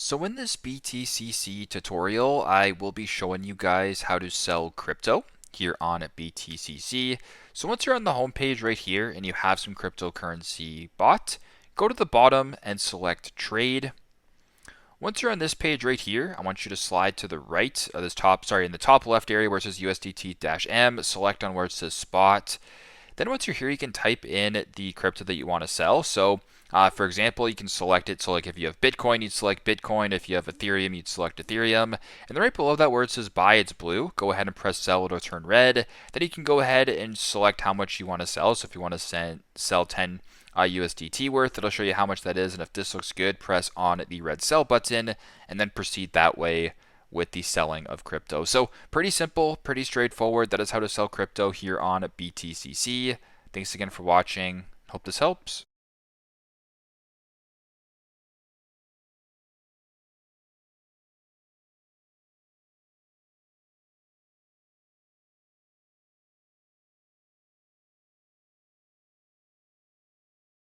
So in this BTCC tutorial, I will be showing you guys how to sell crypto here on BTCC. So once you're on the home page right here and you have some cryptocurrency bought, go to the bottom and select trade. Once you're on this page right here, I want you to slide to the right of in the top left area where it says USDT-M, select on where it says spot. Then once you're here, you can type in the crypto that you want to sell. So for example, you can select it. So like if you have Bitcoin, you'd select Bitcoin. If you have Ethereum, you'd select Ethereum. And then right below that where it says buy, it's blue. Go ahead and press sell, it'll turn red. Then you can go ahead and select how much you want to sell. So if you want to sell 10 USDT worth, it'll show you how much that is. And if this looks good, press on the red sell button and then proceed that way with the selling of crypto. So pretty simple, pretty straightforward. That is how to sell crypto here on BTCC. Thanks again for watching. Hope this helps.